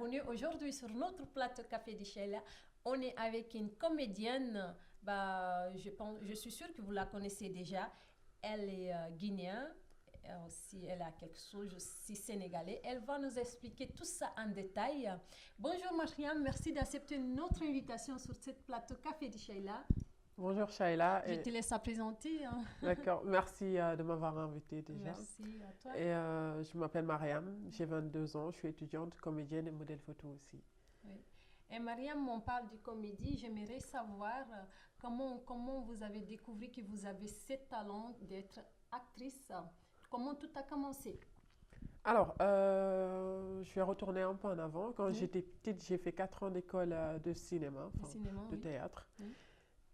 bienvenue. Aujourd'hui sur notre plateau Café de Sheila, on est avec une comédienne. Je suis sûre que vous la connaissez déjà. Elle est guinéenne. Aussi, elle a quelque chose aussi sénégalais. Elle va nous expliquer tout ça en détail. Bonjour Mariam, merci d'accepter notre invitation sur ce plateau Café de Sheila. Bonjour Shaila. Je te laisse à présenter. Hein. D'accord, merci de m'avoir invitée déjà. Merci à toi. Et je m'appelle Mariam, j'ai 22 ans, je suis étudiante, comédienne et modèle photo aussi. Oui. Et Mariam, on parle de comédie. J'aimerais savoir comment vous avez découvert que vous avez ce talent d'être actrice. Comment tout a commencé? Alors, je vais retourner un peu en avant. Quand j'étais petite, j'ai fait 4 ans d'école de cinéma, de théâtre. Oui.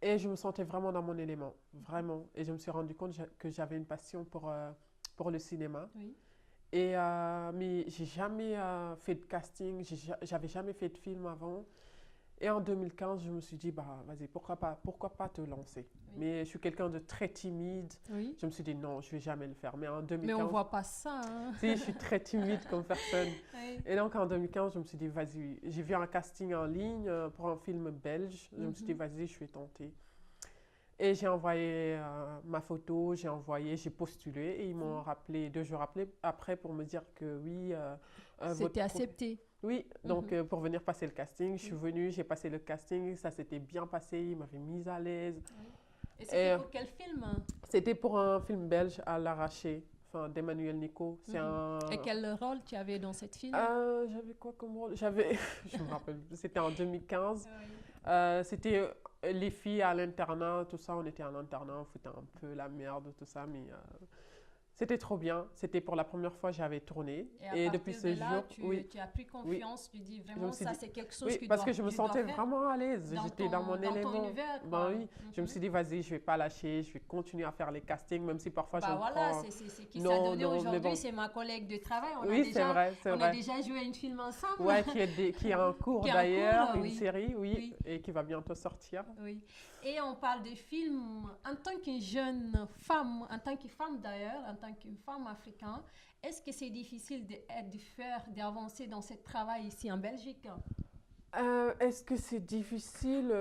Et je me sentais vraiment dans mon élément, vraiment. Et je me suis rendu compte que j'avais une passion pour le cinéma. Oui. Et, mais j'ai jamais fait de casting, j'avais jamais fait de film avant. Et en 2015, je me suis dit, vas-y, pourquoi pas te lancer. Oui. Mais je suis quelqu'un de très timide. Oui. Je me suis dit, non, je vais jamais le faire. Mais en 2015... Mais on voit pas ça. Hein? Si, je suis très timide comme personne. Oui. Et donc en 2015, je me suis dit, vas-y, j'ai vu un casting en ligne pour un film belge. Je me suis dit, vas-y, je vais tenter. Et j'ai envoyé ma photo, j'ai postulé et ils m'ont rappelé 2 jours après pour me dire que oui. C'était accepté. Oui, donc pour venir passer le casting, je suis venue, j'ai passé le casting, ça s'était bien passé, ils m'avaient mise à l'aise. Oui. Et c'était pour quel film? C'était pour un film belge à l'arraché, d'Emmanuel Nico. Et quel rôle tu avais dans cette film? J'avais quoi comme rôle? Je me rappelle, c'était en 2015. Oui. C'était les filles à l'internat, tout ça, on était à l'internat, on foutait un peu la merde, tout ça, mais... C'était trop bien. C'était pour la première fois que j'avais tourné. Et depuis ce jour, tu as pris confiance. Tu dis vraiment ça, c'est quelque chose que parce que je me sentais vraiment à l'aise. J'étais dans mon élément. Ton univers, je me suis dit, vas-y, je vais pas lâcher. Je vais continuer à faire les castings, même si parfois je me prends... c'est qui ça donné aujourd'hui. C'est ma collègue de travail. C'est vrai. On a déjà joué un film ensemble. Ouais, qui est en cours d'ailleurs, une série, et qui va bientôt sortir. Oui. Et on parle de films en tant que jeune femme, en tant que femme d'ailleurs, en tant qu'une femme africaine. Est-ce que c'est difficile d'avancer dans ce travail ici en Belgique? Est-ce que c'est difficile?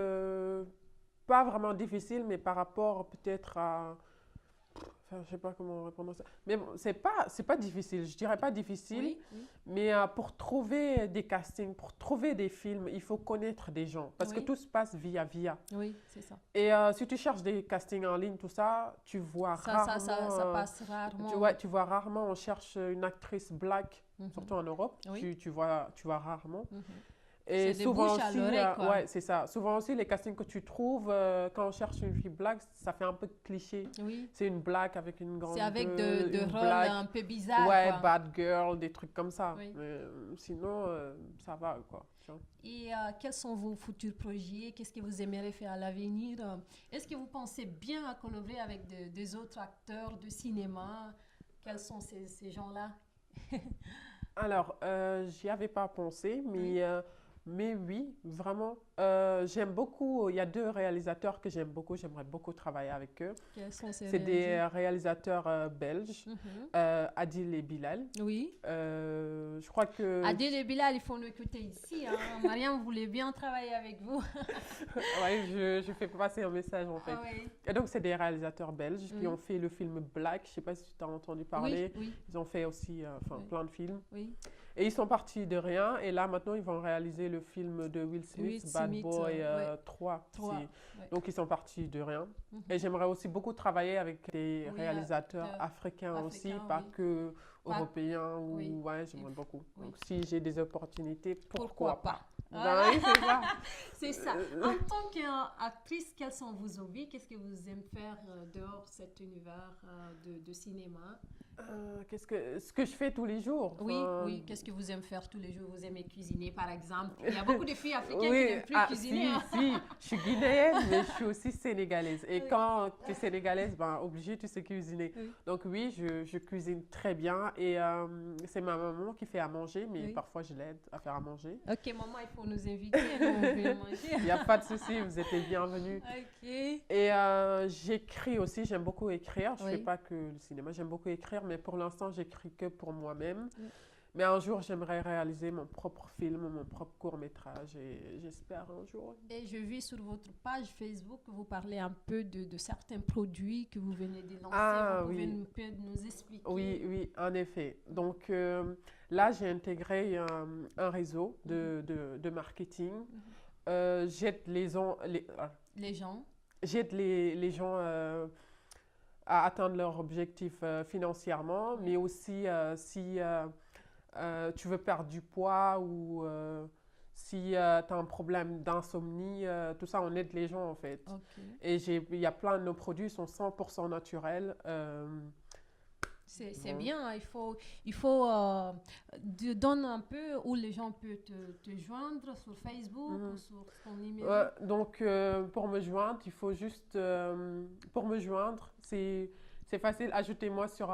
Pas vraiment difficile, mais par rapport peut-être à... Enfin, je sais pas comment répondre à ça. Mais bon, c'est pas difficile. Je dirais pas difficile. Oui. Mais pour trouver des castings, pour trouver des films, il faut connaître des gens. Parce que tout se passe via. Oui, c'est ça. Et si tu cherches des castings en ligne, tout ça, tu vois rarement... Ça passe rarement. Tu vois rarement, on cherche une actrice black, surtout en Europe. Oui. Tu vois rarement. Et souvent aussi, c'est ça. Souvent aussi, les castings que tu trouves quand on cherche une fille black, ça fait un peu cliché. Oui. C'est une black avec une grande... C'est avec de rôles un peu bizarres. Ouais, bad girl, des trucs comme ça. Oui. Mais sinon, ça va, quoi. Et quels sont vos futurs projets? Qu'est-ce que vous aimeriez faire à l'avenir? Est-ce que vous pensez bien à collaborer avec des autres acteurs de cinéma? Quels sont ces gens-là? Alors, j'y avais pas pensé, mais... Mais oui, vraiment. J'aime beaucoup. Il y a 2 réalisateurs que j'aime beaucoup. J'aimerais beaucoup travailler avec eux. Quels sont ces C'est des réalisateurs belges. Adil et Bilal. Oui. Je crois que... Adil et Bilal, il faut nous écouter ici. Hein. Mariam voulait bien travailler avec vous. Oui, je fais passer un message en fait. Oui. Et donc, c'est des réalisateurs belges qui ont fait le film Black. Je ne sais pas si tu as entendu parler. Oui. Ils ont fait aussi plein de films. Oui. Et ils sont partis de rien. Et là, maintenant, ils vont réaliser le film de Will Smith, Bad Boy 3. Donc, ils sont partis de rien. Et j'aimerais aussi beaucoup travailler avec des réalisateurs africains aussi, pas que européens. J'aimerais beaucoup. Donc, si j'ai des opportunités, pourquoi pas? Oui, c'est ça. C'est ça. En tant qu'actrice, quels sont vos hobbies? Qu'est-ce que vous aimez faire dehors cet univers de cinéma? Ce que je fais tous les jours. Oui. Qu'est-ce que vous aimez faire tous les jours? Vous aimez cuisiner, par exemple? Il y a beaucoup de filles africaines qui n'aiment plus cuisiner. Si, je suis guinéenne, mais je suis aussi sénégalaise. Et quand tu es sénégalaise, obligée, tu sais cuisiner. Oui. Donc oui, je cuisine très bien. Et c'est ma maman qui fait à manger, mais parfois je l'aide à faire à manger. Ok, maman, il faut nous inviter, on veut manger. Il n'y a pas de souci, vous êtes les bienvenus. Ok. Et j'écris aussi, j'aime beaucoup écrire. Je ne fais pas que le cinéma, j'aime beaucoup écrire. Mais pour l'instant, j'écris que pour moi-même. Mais un jour, j'aimerais réaliser mon propre film, mon propre court-métrage et j'espère un jour. Et je vis sur votre page Facebook que vous parlez un peu de certains produits que vous venez de lancer. Vous pouvez nous expliquer? Oui, oui, en effet. Donc là, j'ai intégré un réseau de marketing. J'aide les gens. J'aide les gens à atteindre leurs objectifs financièrement, mais aussi si tu veux perdre du poids ou si tu as un problème d'insomnie, tout ça, on aide les gens en fait. Et il y a plein de nos produits, sont 100% naturels. C'est bien, il faut donner un peu où les gens peuvent te joindre sur Facebook ou sur ton numéro. Donc, pour me joindre, il faut juste... pour me joindre, c'est facile. Ajoutez-moi sur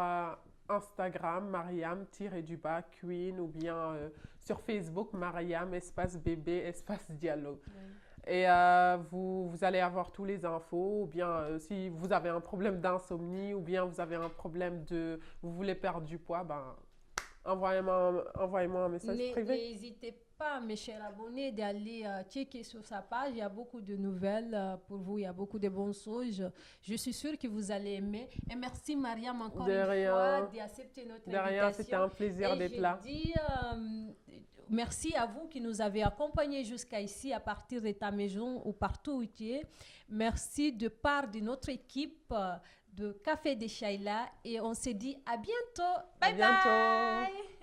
Instagram, Mariam-Queen ou bien sur Facebook, Mariam, espace bébé, espace Diallo. Et vous allez avoir tous les infos, ou bien si vous avez un problème d'insomnie, ou bien vous avez un problème vous voulez perdre du poids, ben, envoyez-moi un message privé. N'hésitez pas, mes chers abonnés, d'aller checker sur sa page. Il y a beaucoup de nouvelles pour vous, il y a beaucoup de bonnes choses. Je suis sûre que vous allez aimer. Et merci, Mariam, encore une fois, d'accepter notre invitation. De rien, c'était un plaisir d'être là. Merci à vous qui nous avez accompagnés jusqu'à ici, à partir de ta maison ou partout où tu es. Merci de part de notre équipe de Café de Chayla et on se dit à bientôt. Bye bye.